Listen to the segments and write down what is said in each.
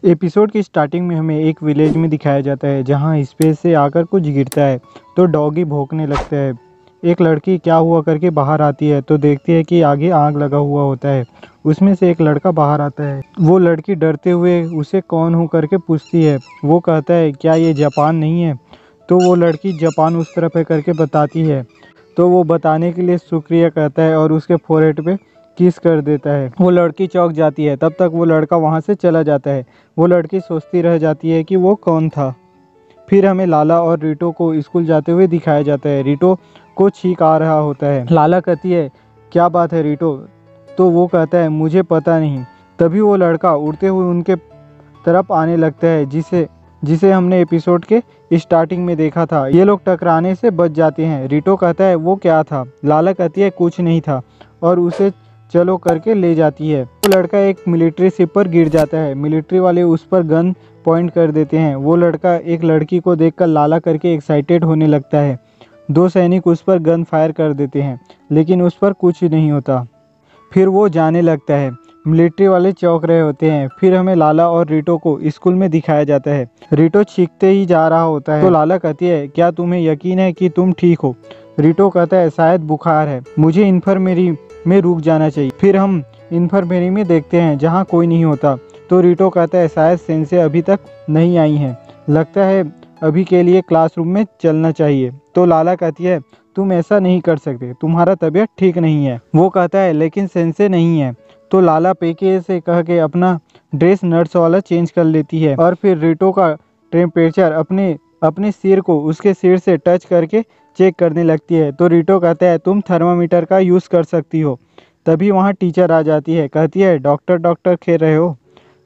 Episode की starting में हमें एक विलेज में दिखाया जाता है जहां स्पेस से आकर कुछ गिरता है तो डॉगी भौंकने लगता है। एक लड़की क्या हुआ करके बाहर आती है तो देखती है कि आगे आग लगा हुआ होता है। उसमें से एक लड़का बाहर आता है। वो लड़की डरते हुए उसे कौन हो करके पूछती है। वो कहता है क्या ये जापान नहीं है। तो वो लड़की जापान उस तरफ है करके बताती है। तो वो बताने के लिए शुक्रिया कहता है और उसके फोrehead पे किस कर देता है। वो लड़की चौंक जाती है। तब तक वो लड़का वहाँ से चला जाता है। वो लड़की सोचती रह जाती है कि वो कौन था। फिर हमें लाला और रीटो को स्कूल जाते हुए दिखाया जाता है। रीटो को छींक आ रहा होता है। लाला कहती है क्या बात है रीटो। तो वो कहता है मुझे पता नहीं। तभी वो लड़का उड़ते हुए उनके तरफ आने लगता है जिसे जिसे हमने एपिसोड के स्टार्टिंग में देखा था। ये लोग टकराने से बच जाते हैं। रीटो कहता है वो क्या था। लाला कहती है कुछ नहीं था और उसे चलो करके ले जाती है। वो लड़का एक मिलिट्री शिप पर गिर जाता है। मिलिट्री वाले उस पर गन पॉइंट कर देते हैं। वो लड़का एक लड़की को देखकर लाला करके एक्साइटेड होने लगता है। दो सैनिक उस पर गन फायर कर देते हैं लेकिन उस पर कुछ नहीं होता। फिर वो जाने लगता है। मिलिट्री वाले चौंक रहे होते हैं। फिर हमें लाला और रीटो को स्कूल में दिखाया जाता है। रीटो चीखते ही जा रहा होता है तो लाला कहती है क्या तुम्हें यकीन है कि तुम ठीक हो। रीटो कहता है शायद बुखार है, मुझे इन्फर्मेरी में रुक जाना चाहिए। फिर हम इन्फर्मेरी में देखते हैं जहाँ कोई नहीं होता। तो रीटो कहता है शायद सेंसे अभी तक नहीं आई हैं, लगता है अभी के लिए क्लासरूम में चलना चाहिए। तो लाला कहती है तुम ऐसा नहीं कर सकते, तुम्हारा तबीयत ठीक नहीं है। वो कहता है लेकिन सेंसे नहीं है। तो लाला पेके से कह के अपना ड्रेस नर्स वाला चेंज कर लेती है और फिर रीटो का टेम्परेचर अपने सिर को उसके सिर से टच करके चेक करने लगती है। तो रीटो कहता है तुम थर्मामीटर का यूज़ कर सकती हो। तभी वहाँ टीचर आ जाती है। कहती है डॉक्टर डॉक्टर खेल रहे हो।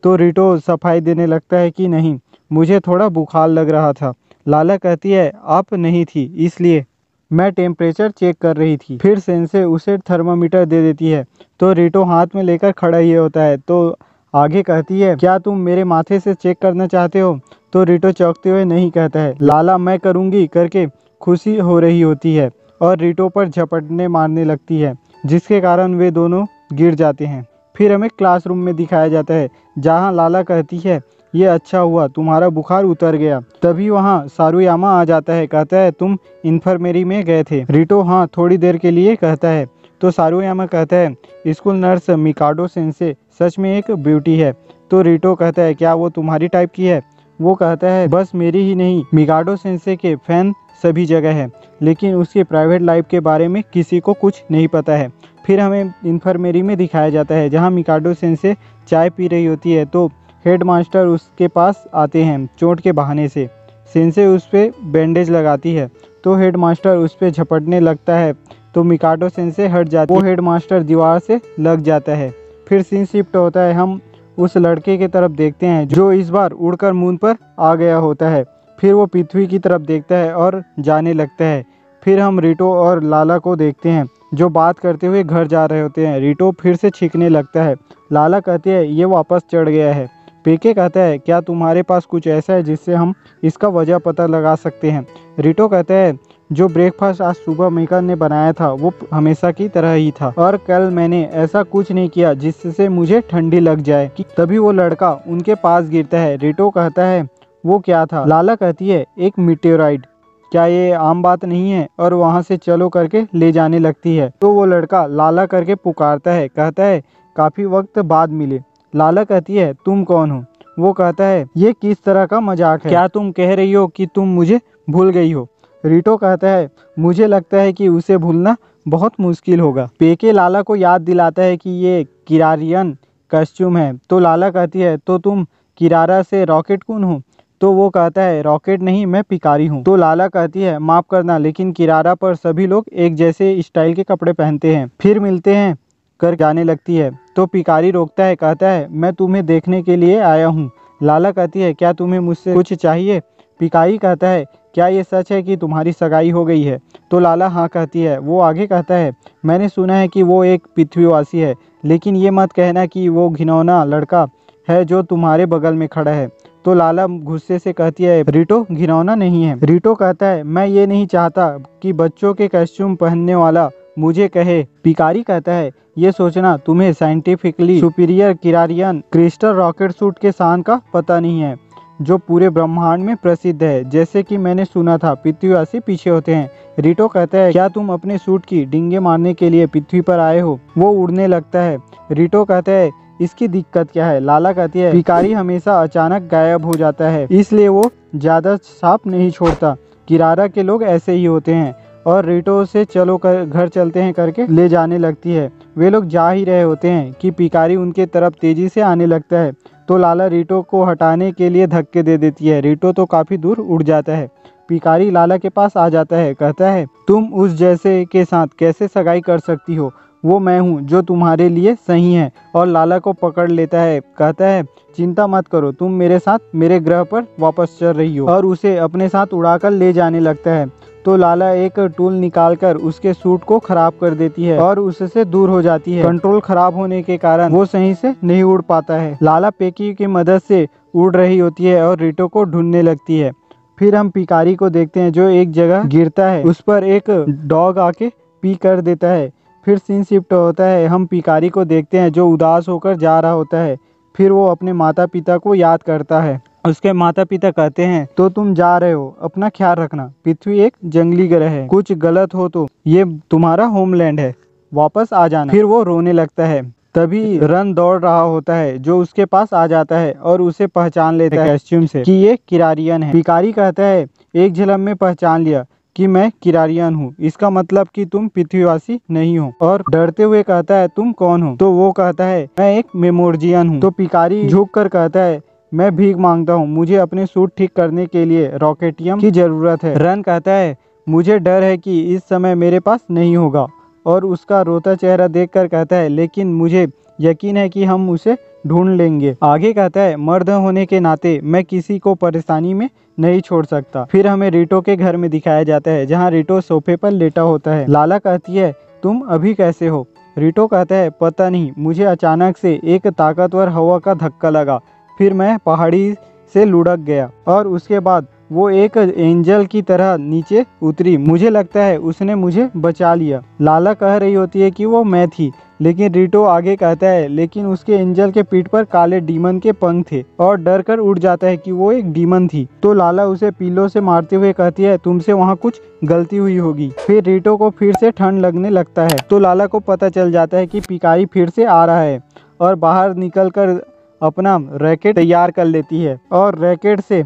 तो रीटो सफाई देने लगता है कि नहीं, मुझे थोड़ा बुखार लग रहा था। लाला कहती है आप नहीं थी इसलिए मैं टेम्परेचर चेक कर रही थी। फिर सेंसे उसे थर्मामीटर दे देती है। तो रीटो हाथ में लेकर खड़ा ही होता है। तो आगे कहती है क्या तुम मेरे माथे से चेक करना चाहते हो। तो रीटो चौंकते हुए नहीं कहता है। लाला मैं करूँगी करके खुशी हो रही होती है और रीटो पर झपटने मारने लगती है जिसके कारण वे दोनों गिर जाते हैं। फिर हमें क्लासरूम में दिखाया जाता है जहाँ लाला कहती है ये अच्छा हुआ तुम्हारा बुखार उतर गया। तभी वहाँ सारुयामा आ जाता है। कहता है तुम इन्फर्मेरी में गए थे। रीटो हाँ थोड़ी देर के लिए कहता है। तो सारुयामा कहता है स्कूल नर्स मिकाडो सेंसे सच में एक ब्यूटी है। तो रीटो कहता है क्या वो तुम्हारी टाइप की है। वो कहता है बस मेरी ही नहीं, मिकाडो सेंसे के फैन सभी जगह है, लेकिन उसके प्राइवेट लाइफ के बारे में किसी को कुछ नहीं पता है। फिर हमें इन्फर्मेरी में दिखाया जाता है जहाँ मिकाडो सेंसे चाय पी रही होती है। तो हेड मास्टर उसके पास आते हैं चोट के बहाने से। सेंसे उस पर बैंडेज लगाती है तो हेड मास्टर उस पर झपटने लगता है तो मिकाडो सेंसे हट जाती है। वो हेड मास्टर दीवार से लग जाता है। फिर सीन शिफ्ट होता है। हम उस लड़के की तरफ देखते हैं जो इस बार उड़कर मून पर आ गया होता है। फिर वो पृथ्वी की तरफ देखता है और जाने लगता है। फिर हम रीटो और लाला को देखते हैं जो बात करते हुए घर जा रहे होते हैं। रीटो फिर से छींकने लगता है। लाला कहती है ये वापस चढ़ गया है। पेके कहता है क्या तुम्हारे पास कुछ ऐसा है जिससे हम इसका वजह पता लगा सकते हैं। रीटो कहता है जो ब्रेकफास्ट आज सुबह मेकर ने बनाया था वो हमेशा की तरह ही था और कल मैंने ऐसा कुछ नहीं किया जिससे मुझे ठंडी लग जाए। तभी वो लड़का उनके पास गिरता है। रीटो कहता है वो क्या था। लाला कहती है एक मीटेओराइट, क्या ये आम बात नहीं है, और वहाँ से चलो करके ले जाने लगती है। तो वो लड़का लाला करके पुकारता है। कहता है काफ़ी वक्त बाद मिले। लाला कहती है तुम कौन हो। वो कहता है ये किस तरह का मजाक है, क्या तुम कह रही हो कि तुम मुझे भूल गई हो। रीटो कहता है मुझे लगता है कि उसे भूलना बहुत मुश्किल होगा। पेके लाला को याद दिलाता है कि ये किरारियन कॉस्ट्यूम है। तो लाला कहती है तो तुम किरारा से रॉकेट कून हो। तो वो कहता है रॉकेट नहीं, मैं पिकारी हूँ। तो लाला कहती है माफ़ करना लेकिन किरारा पर सभी लोग एक जैसे स्टाइल के कपड़े पहनते हैं। फिर मिलते हैं कर जाने लगती है। तो पिकारी रोकता है। कहता है मैं तुम्हें देखने के लिए आया हूँ। लाला कहती है क्या तुम्हें मुझसे कुछ चाहिए। पिकारी कहता है क्या ये सच है कि तुम्हारी सगाई हो गई है। तो लाला हाँ कहती है। वो आगे कहता है मैंने सुना है कि वो एक पृथ्वीवासी है, लेकिन ये मत कहना कि वो घिनौना लड़का है जो तुम्हारे बगल में खड़ा है। तो लाला गुस्से से कहती है रीटो घिनौना नहीं है। रीटो कहता है मैं ये नहीं चाहता कि बच्चों के कॉस्ट्यूम पहनने वाला मुझे कहे। पिकारी कहता है, ये सोचना तुम्हें साइंटिफिकली सुपीरियर किरारियन क्रिस्टल रॉकेट सूट के शान का पता नहीं है, जो पूरे ब्रह्मांड में प्रसिद्ध है। जैसे कि मैंने सुना था पृथ्वीवासी पीछे होते हैं। रिटो कहता है, क्या तुम अपने सूट की डिंगे मारने के लिए पृथ्वी पर आए हो? वो उड़ने लगता है। रिटो कहता है, इसकी दिक्कत क्या है? लाला कहती है, पिकारी हमेशा अचानक गायब हो जाता है, इसलिए वो ज्यादा सांप नहीं छोड़ता। किरारा के लोग ऐसे ही होते हैं। और रिटो से चलो घर चलते हैं करके ले जाने लगती है। वे लोग जा ही रहे होते हैं कि पिकारी उनके तरफ तेजी से आने लगता है, तो लाला रिटो को हटाने के लिए धक्के दे देती है। रिटो तो काफी दूर उड़ जाता है। पिकारी लाला के पास आ जाता है, कहता है, तुम उस जैसे के साथ कैसे सगाई कर सकती हो? वो मैं हूँ जो तुम्हारे लिए सही है। और लाला को पकड़ लेता है, कहता है, चिंता मत करो, तुम मेरे साथ मेरे ग्रह पर वापस चल रही हो। और उसे अपने साथ उड़ाकर ले जाने लगता है। तो लाला एक टूल निकालकर उसके सूट को खराब कर देती है और उससे दूर हो जाती है। कंट्रोल खराब होने के कारण वो सही से नहीं उड़ पाता है। लाला पेकी की मदद से उड़ रही होती है और रिटो को ढूंढने लगती है। फिर हम पिकारी को देखते हैं जो एक जगह गिरता है, उस पर एक डॉग आके पी कर देता है। फिर सीन शिफ्ट होता है, हम पिकारी को देखते हैं जो उदास होकर जा रहा होता है। फिर वो अपने माता पिता को याद करता है। उसके माता पिता कहते हैं, तो तुम जा रहे हो, अपना ख्याल रखना, पृथ्वी एक जंगली ग्रह है, कुछ गलत हो तो ये तुम्हारा होमलैंड है, वापस आ जाना। फिर वो रोने लगता है। तभी रन दौड़ रहा होता है जो उसके पास आ जाता है और उसे पहचान लेता है कॉस्ट्यूम से कि ये किरारियन है। पिकारी कहता है, एक झलक में पहचान लिया कि मैं किरारियन हूँ, इसका मतलब कि तुम पृथ्वीवासी नहीं हो। और डरते हुए कहता है, तुम कौन हो? तो वो कहता है, मैं एक मेमोर्जियन हूँ। तो पिकारी झुक कर कहता है, मैं भीख मांगता हूँ, मुझे अपने सूट ठीक करने के लिए रॉकेटियम की जरूरत है। रन कहता है, मुझे डर है कि इस समय मेरे पास नहीं होगा। और उसका रोता चेहरा देखकर कहता है, लेकिन मुझे यकीन है कि हम उसे ढूंढ लेंगे। आगे कहता है, मर्द होने के नाते मैं किसी को परेशानी में नहीं छोड़ सकता। फिर हमें रिटो के घर में दिखाया जाता है जहाँ रिटो सोफे पर लेटा होता है। लाला कहती है, तुम अभी कैसे हो? रिटो कहता है, पता नहीं, मुझे अचानक से एक ताकतवर हवा का धक्का लगा, फिर मैं पहाड़ी से लुढ़क गया और उसके बाद वो एक एंजल की तरह नीचे उतरी। मुझे लगता है उसने मुझे बचा लिया। लाला कह रही होती है कि वो मैं थी, लेकिन रिटो आगे कहता है, लेकिन उसके एंजल के पीठ पर काले डीमन के पंख थे और डर कर उड़ जाता है कि वो एक डीमन थी। तो लाला उसे पीलों से मारते हुए कहती है, तुमसे वहाँ कुछ गलती हुई होगी। फिर रिटो को फिर से ठंड लगने लगता है। तो लाला को पता चल जाता है कि पिकारी फिर से आ रहा है और बाहर निकल कर अपना रैकेट तैयार कर लेती है और रैकेट से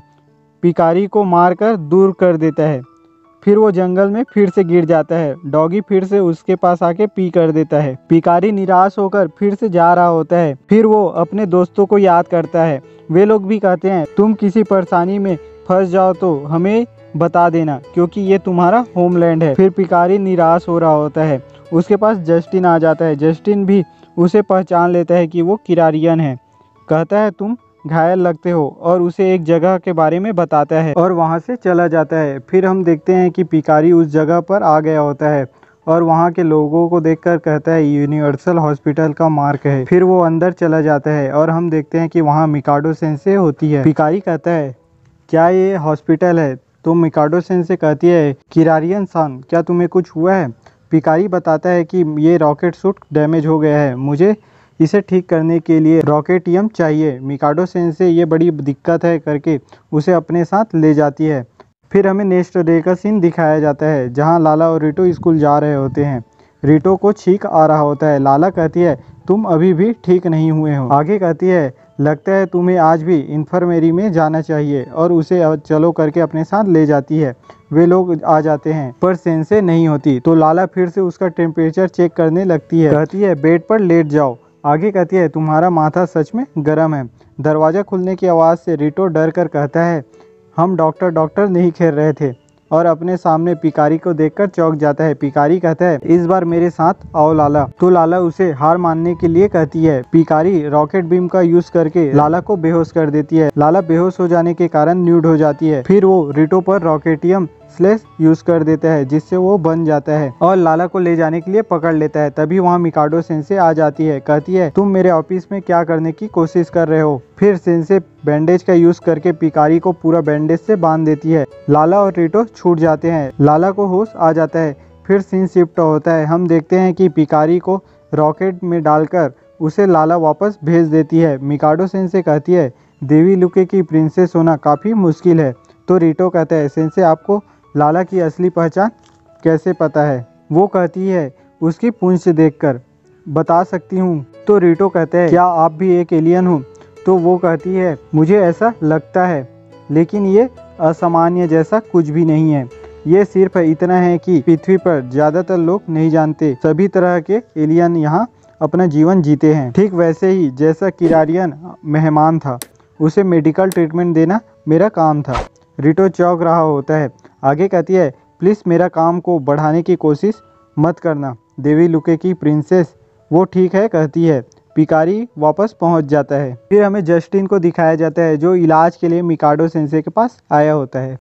पिकारी को मारकर दूर कर देता है। फिर वो जंगल में फिर से गिर जाता है। डॉगी फिर से उसके पास आके पी कर देता है। पिकारी निराश होकर फिर से जा रहा होता है। फिर वो अपने दोस्तों को याद करता है। वे लोग भी कहते हैं, तुम किसी परेशानी में फंस जाओ तो हमें बता देना, क्योंकि ये तुम्हारा होमलैंड है। फिर पिकारी निराश हो रहा होता है। उसके पास जस्टिन आ जाता है। जस्टिन भी उसे पहचान लेता है कि वो किरारियन है। कहता है, तुम घायल लगते हो और उसे एक जगह के बारे में बताता है और वहाँ से चला जाता है। फिर हम देखते हैं कि पिकारी उस जगह पर आ गया होता है और वहाँ के लोगों को देखकर कहता है, यूनिवर्सल हॉस्पिटल का मार्क है। फिर वो अंदर चला जाता है और हम देखते हैं कि वहाँ मिकाडो सेंसे होती है। पिकारी कहता है, क्या ये हॉस्पिटल है? तो मिकाडो सेंसे कहती है, किरारियन सान, क्या तुम्हें कुछ हुआ है? पिकारी बताता है कि ये रॉकेट सूट डैमेज हो गया है, मुझे इसे ठीक करने के लिए रॉकेटियम चाहिए। मिकाडो सेंसे ये बड़ी दिक्कत है करके उसे अपने साथ ले जाती है। फिर हमें नेक्स्ट डे का सीन दिखाया जाता है जहां लाला और रिटो स्कूल जा रहे होते हैं। रिटो को छींक आ रहा होता है। लाला कहती है, तुम अभी भी ठीक नहीं हुए हो। आगे कहती है, लगता है तुम्हें आज भी इन्फर्मेरी में जाना चाहिए, और उसे चलो करके अपने साथ ले जाती है। वे लोग आ जाते हैं पर सेंसे नहीं होती। तो लाला फिर से उसका टेम्परेचर चेक करने लगती है। कहती है, बेड पर लेट जाओ। आगे कहती है, तुम्हारा माथा सच में गर्म है। दरवाज़ा खुलने की आवाज़ से रिटो डर कर कहता है, हम डॉक्टर नहीं खेल रहे थे, और अपने सामने पिकारी को देखकर चौंक जाता है। पिकारी कहता है, इस बार मेरे साथ आओ लाला। तो लाला उसे हार मानने के लिए कहती है। पिकारी रॉकेट बीम का यूज करके लाला को बेहोश कर देती है। लाला बेहोश हो जाने के कारण न्यूड हो जाती है। फिर वो रिटो पर रॉकेटियम स्लेश यूज कर देता है जिससे वो बन जाता है और लाला को ले जाने के लिए पकड़ लेता है। तभी वहाँ मिकाडो सेंसे आ जाती है। कहती है, तुम मेरे ऑफिस में क्या करने की कोशिश कर रहे हो? फिर सेंसे बैंडेज का यूज करके पिकारी को पूरा बैंडेज से बांध देती है। लाला और रिटो छूट जाते हैं। लाला को होश आ जाता है। फिर सीन शिफ्ट होता है। हम देखते हैं कि पिकारी को रॉकेट में डालकर उसे लाला वापस भेज देती है। मिकाडो सेंसे कहती है देवी लुके की प्रिंसेस होना काफ़ी मुश्किल है। तो रीटो कहता है सेंसे आपको लाला की असली पहचान कैसे पता है? वो कहती है उसकी पूंछ से देखकर बता सकती हूँ। तो रीटो कहता है क्या आप भी एक एलियन हो? तो वो कहती है मुझे ऐसा लगता है, लेकिन ये असामान्य जैसा कुछ भी नहीं है। ये सिर्फ इतना है कि पृथ्वी पर ज़्यादातर लोग नहीं जानते सभी तरह के एलियन यहाँ अपना जीवन जीते हैं। ठीक वैसे ही जैसा किरारियन मेहमान था, उसे मेडिकल ट्रीटमेंट देना मेरा काम था। रीटो चौंक रहा होता है। आगे कहती है प्लीज़ मेरा काम को बढ़ाने की कोशिश मत करना। देवी लुके की प्रिंसेस वो ठीक है कहती है। पिकारी वापस पहुंच जाता है। फिर हमें जस्टिन को दिखाया जाता है जो इलाज के लिए मिकाडो सेंसे के पास आया होता है।